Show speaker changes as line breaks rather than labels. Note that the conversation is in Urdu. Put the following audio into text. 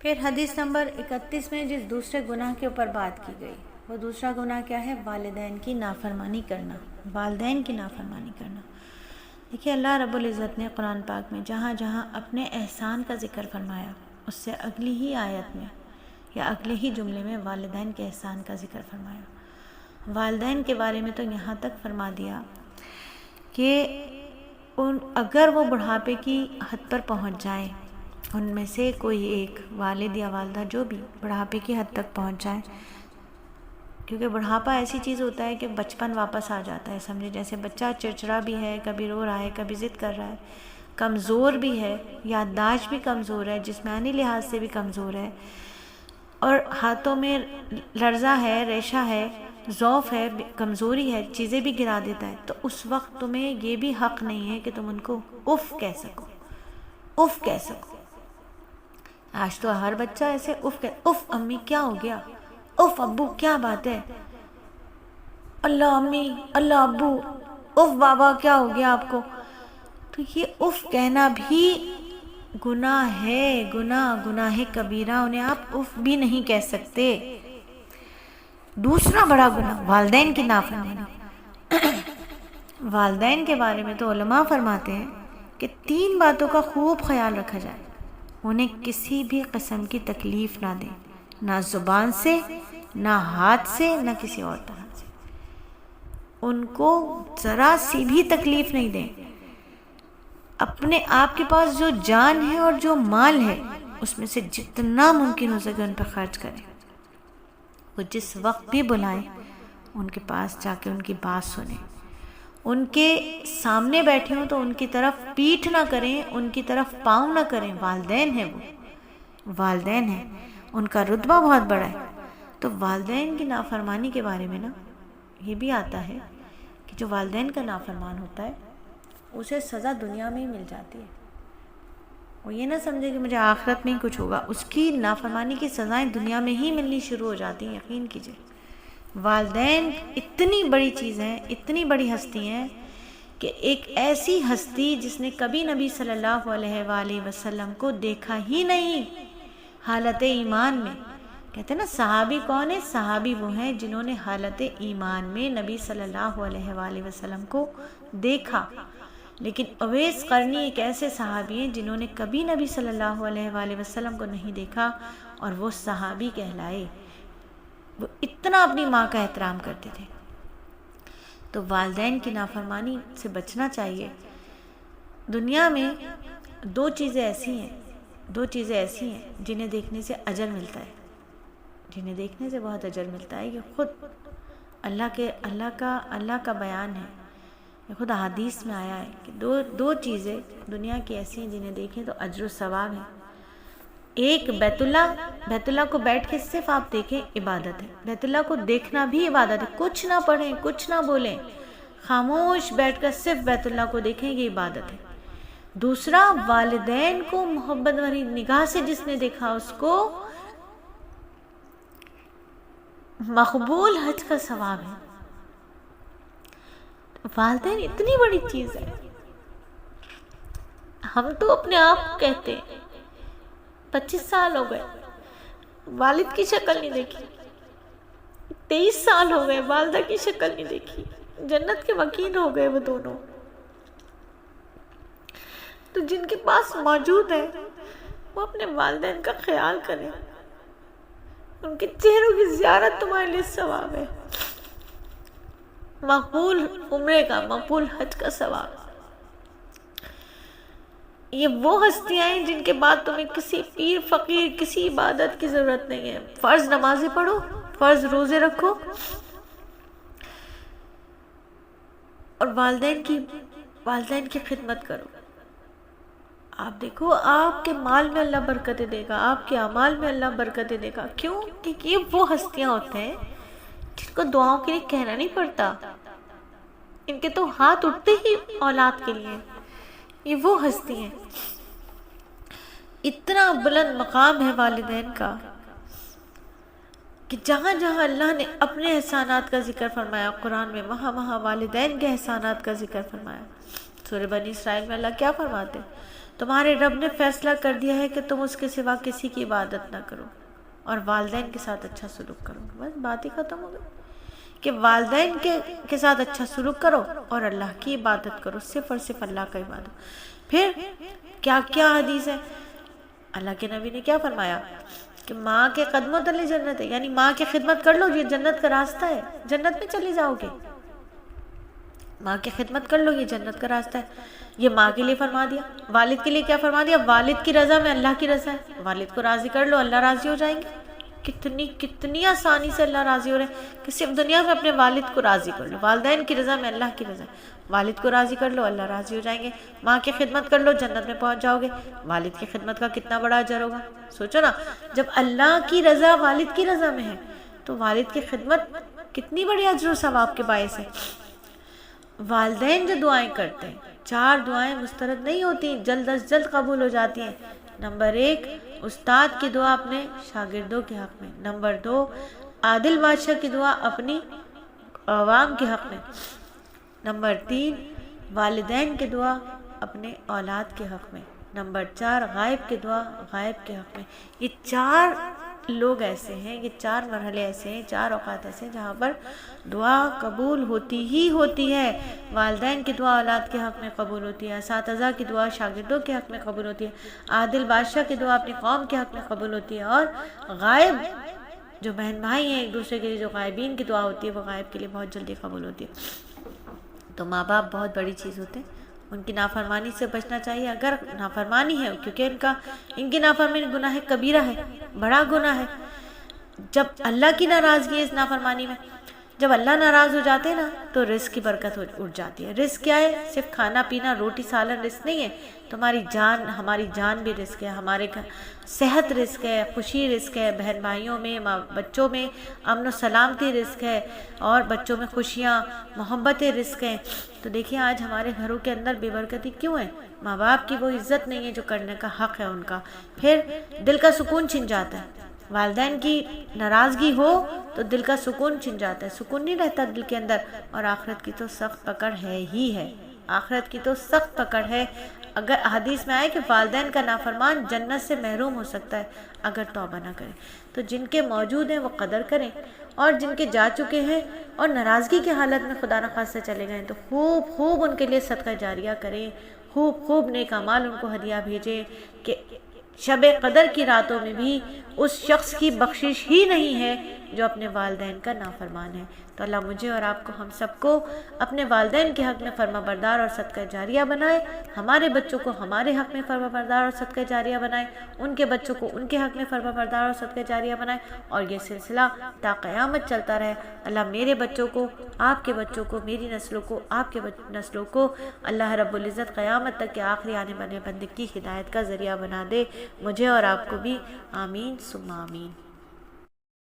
پھر حدیث نمبر 31 میں جس دوسرے گناہ کے اوپر بات کی گئی، وہ دوسرا گناہ کیا ہے؟ والدین کی نافرمانی کرنا، والدین کی نافرمانی کرنا۔ دیکھیے اللہ رب العزت نے قرآن پاک میں جہاں جہاں اپنے احسان کا ذکر فرمایا، اس سے اگلی ہی آیت میں یا اگلے ہی جملے میں والدین کے احسان کا ذکر فرمایا۔ والدین کے بارے میں تو یہاں تک فرما دیا کہ اگر وہ بڑھاپے کی حد پر پہنچ جائیں، ان میں سے کوئی ایک والد یا والدہ جو بھی بڑھاپے کی حد تک پہنچ جائیں، کیونکہ بڑھاپا ایسی چیز ہوتا ہے کہ بچپن واپس آ جاتا ہے، سمجھے جیسے بچہ چڑچڑا بھی ہے، کبھی رو رہا ہے، کبھی ضد کر رہا ہے، کمزور بھی ہے، یادداشت بھی کمزور ہے، جسمانی لحاظ سے بھی کمزور ہے، اور ہاتھوں میں لرزہ ہے، ریشہ ہے، ضعف ہے، کمزوری ہے، چیزیں بھی گرا دیتا ہے، تو اس وقت تمہیں یہ بھی حق نہیں ہے کہ تم ان کو اف کہہ سکو، اف کہہ سکو۔ آج تو ہر بچہ ایسے اف امی کیا ہو گیا، اف ابو کیا بات ہے، اللہ امی، اللہ ابو، اف بابا کیا ہو گیا آپ کو۔ تو یہ اف کہنا بھی گناہ ہے، گناہ کبیرہ، انہیں آپ اف بھی نہیں کہہ سکتے۔ دوسرا بڑا گناہ والدین کی نافرمانی۔ والدین کے بارے میں تو علماء فرماتے ہیں کہ 3 باتوں کا خوب خیال رکھا جائے، انہیں کسی بھی قسم کی تکلیف نہ دیں، نہ زبان سے، نہ ہاتھ سے، نہ کسی اور طرح سے، ان کو ذرا سی بھی تکلیف نہیں دیں۔ اپنے آپ کے پاس جو جان ہے اور جو مال ہے، اس میں سے جتنا ممکن ہو سکے ان پہ خرچ کریں۔ وہ جس وقت بھی بلائیں ان کے پاس جا کے ان کی بات سنیں، ان کے سامنے بیٹھے ہوں تو ان کی طرف پیٹھ نہ کریں، ان کی طرف پاؤں نہ کریں۔ والدین ہیں، وہ والدین ہیں، ان کا رتبہ بہت بڑا ہے۔ تو والدین کی نافرمانی کے بارے میں نا یہ بھی آتا ہے کہ جو والدین کا نافرمان ہوتا ہے اسے سزا دنیا میں ہی مل جاتی ہے، وہ یہ نہ سمجھے کہ مجھے آخرت میں ہی کچھ ہوگا، اس کی نافرمانی کی سزائیں دنیا میں ہی ملنی شروع ہو جاتی ہیں۔ یقین کیجئے والدین اتنی بڑی چیز ہیں، اتنی بڑی ہستی ہیں کہ ایک ایسی ہستی جس نے کبھی نبی صلی اللہ علیہ وآلہ وسلم کو دیکھا ہی نہیں حالت ایمان میں۔ کہتے ہیں نا صحابی کون ہے؟ صحابی وہ ہیں جنہوں نے حالت ایمان میں نبی صلی اللہ علیہ وآلہ وسلم کو دیکھا، لیکن اویس قرنی ایک ایسے صحابی ہیں جنہوں نے کبھی نبی صلی اللہ علیہ وآلہ وسلم کو نہیں دیکھا، اور وہ صحابی کہلائے۔ وہ اتنا اپنی ماں کا احترام کرتے تھے۔ تو والدین کی نافرمانی سے بچنا چاہیے۔ دنیا میں 2 چیزیں ایسی ہیں جنہیں دیکھنے سے اجر ملتا ہے، جنہیں دیکھنے سے بہت اجر ملتا ہے۔ یہ خود اللہ کا بیان ہے، یہ خود احادیث میں آیا ہے کہ دو چیزیں دنیا کی ایسی ہیں جنہیں دیکھیں تو اجر و ثواب ہے۔ ایک بیت اللہ کو بیٹھ کے صرف آپ دیکھیں، عبادت ہے۔ بیت اللہ کو دیکھنا بھی عبادت ہے، کچھ نہ پڑھیں، کچھ نہ بولیں، خاموش بیٹھ کر صرف بیت اللہ کو دیکھیں، یہ عبادت ہے۔ دوسرا، والدین کو محبت بھری نگاہ سے جس نے دیکھا اس کو مقبول حج کا ثواب ہے۔ والدین اتنی بڑی چیز ہے۔ ہم تو اپنے آپ کہتے ہیں 25 سال ہو گئے والد کی شکل نہیں دیکھی، 23 سال ہو گئے والدہ کی شکل نہیں دیکھی، جنت کے وکیل ہو گئے وہ دونوں۔ تو جن کے پاس موجود ہے وہ اپنے والدین کا خیال کریں، ان کے چہروں کی زیارت تمہارے لیے ثواب ہے، مقبول عمرے کا، مقبول حج کا ثواب۔ یہ وہ ہستیاں ہیں جن کے بعد تمہیں کسی پیر فقیر کسی عبادت کی ضرورت نہیں ہے۔ فرض نمازیں پڑھو، فرض روزے رکھو، اور والدین کی خدمت کرو۔ آپ دیکھو آپ کے مال میں اللہ برکتیں دے گا، آپ کے اعمال میں اللہ برکتیں دے گا۔ کیوں؟ کیونکہ یہ وہ ہستیاں ہوتے ہیں جن کو دعاؤں کے لیے کہنا نہیں پڑتا، ان کے تو ہاتھ اٹھتے ہی اولاد کے لیے۔ یہ وہ ہستی ہیں، اتنا بلند مقام ہے والدین کا کہ جہاں جہاں اللہ نے اپنے احسانات کا ذکر فرمایا قرآن میں، وہاں وہاں والدین کے احسانات کا ذکر فرمایا۔ سورہ بنی اسرائیل میں اللہ کیا فرماتے ہیں؟ تمہارے رب نے فیصلہ کر دیا ہے کہ تم اس کے سوا کسی کی عبادت نہ کرو اور والدین کے ساتھ اچھا سلوک کرو. بس بات ہی ختم ہو گئی کہ والدین کے ساتھ اچھا سلوک کرو اور اللہ کی عبادت کرو, صرف اور صرف اللہ کا عبادت. پھر کیا کیا حدیث ہے, اللہ کے نبی نے کیا فرمایا کہ ماں کے قدموں تلے جنت ہے, یعنی ماں کی خدمت کر لو, یہ جنت کا راستہ ہے, جنت میں چلی جاؤ گے. ماں کی خدمت کر لو, یہ جنت کا راستہ ہے. یہ ماں کے لیے فرما دیا. والد کے لیے کیا فرما دیا, والد کی رضا میں اللہ کی رضا ہے, والد کو راضی کر لو, اللہ راضی ہو جائیں گے. کتنی آسانی سے اللہ راضی ہو رہے ہیں کہ صرف دنیا میں اپنے والد کو راضی کر لو, والدین کی رضا میں اللہ کی رضا ہے, والد کو راضی کر لو, اللہ راضی ہو جائیں گے. ماں کی خدمت کر لو, جنت میں پہنچ جاؤ گے. والد کی خدمت کا کتنا بڑا اجر ہوگا, سوچو نا. جب اللہ کی رضا والد کی رضا میں ہے تو والد کی خدمت کتنی بڑی اجر و ثواب کے باعث ہے. والدین جو دعائیں کرتے ہیں, 4 دعائیں مسترد نہیں ہوتی, جلد از جلد قبول ہو جاتی ہیں. نمبر 1, استاد کی دعا اپنے شاگردوں کے حق میں. نمبر 2, عادل بادشاہ کی دعا اپنی عوام کے حق میں. نمبر 3, والدین کی دعا اپنے اولاد کے حق میں. نمبر 4, غائب کی دعا غائب کے حق میں. یہ 4 لوگ ایسے ہیں, یہ 4 مرحلے ایسے ہیں, 4 اوقات ایسے ہیں جہاں پر دعا قبول ہوتی ہی ہوتی ہے. والدین کی دعا اولاد کے حق میں قبول ہوتی ہے, اساتذہ کی دعا شاگردوں کے حق میں قبول ہوتی ہے, عادل بادشاہ کی دعا اپنی قوم کے حق میں قبول ہوتی ہے, اور غائب جو بہن بھائی ہیں ایک دوسرے کے لیے جو غائبین کی دعا ہوتی ہے وہ غائب کے لیے بہت جلدی قبول ہوتی ہے. تو ماں باپ بہت بڑی چیز ہوتے ہیں, ان کی نافرمانی سے بچنا چاہیے. اگر نافرمانی ہے, کیونکہ ان کی نافرمانی گناہ کبیرہ ہے, بڑا گناہ ہے. جب اللہ کی ناراضگی ہے اس نافرمانی میں, جب اللہ ناراض ہو جاتے ہیں نا تو رزق کی برکت اٹھ جاتی ہے. رزق کیا ہے, صرف کھانا پینا روٹی سالن رزق نہیں ہے, تمہاری جان, ہماری جان بھی رزق ہے, ہمارے صحت رزق ہے, خوشی رزق ہے, بہن بھائیوں میں بچوں میں امن و سلامتی رزق ہے, اور بچوں میں خوشیاں محبتیں رزق ہیں. تو دیکھیں آج ہمارے گھروں کے اندر بے برکتی کیوں ہے, ماں باپ کی وہ عزت نہیں ہے جو کرنے کا حق ہے ان کا. پھر دل کا سکون چھن جاتا ہے, والدین کی ناراضگی ہو تو دل کا سکون چھن جاتا ہے, سکون نہیں رہتا دل کے اندر. اور آخرت کی تو سخت پکڑ ہے ہی ہے, آخرت کی تو سخت پکڑ ہے. اگر حدیث میں آئے کہ والدین کا نافرمان جنت سے محروم ہو سکتا ہے اگر توبہ نہ کرے. تو جن کے موجود ہیں وہ قدر کریں, اور جن کے جا چکے ہیں اور ناراضگی کی حالت میں خدا نخواستہ چلے گئے تو خوب خوب ان کے لیے صدقہ جاریہ کریں, خوب خوب نیک اعمال ان کو ہدیہ بھیجیں کہ شب قدر کی راتوں میں بھی اس شخص کی بخشش ہی نہیں ہے جو اپنے والدین کا نافرمان ہے. تو اللہ مجھے اور آپ کو, ہم سب کو اپنے والدین کے حق میں فرما بردار اور صدقہ جاریہ بنائے, ہمارے بچوں کو ہمارے حق میں فرما بردار اور صدقہ جاریہ بنائے, ان کے بچوں کو ان کے حق میں فرما بردار اور صدقہ جاریہ بنائے, اور یہ سلسلہ تا قیامت چلتا رہے. اللہ میرے بچوں کو, آپ کے بچوں کو, میری نسلوں کو, آپ کے نسلوں کو اللہ رب العزت قیامت تک کے آخری آنے والے بندے کی ہدایت کا ذریعہ بنا دے, مجھے اور آپ کو بھی. آمین ثم آمین.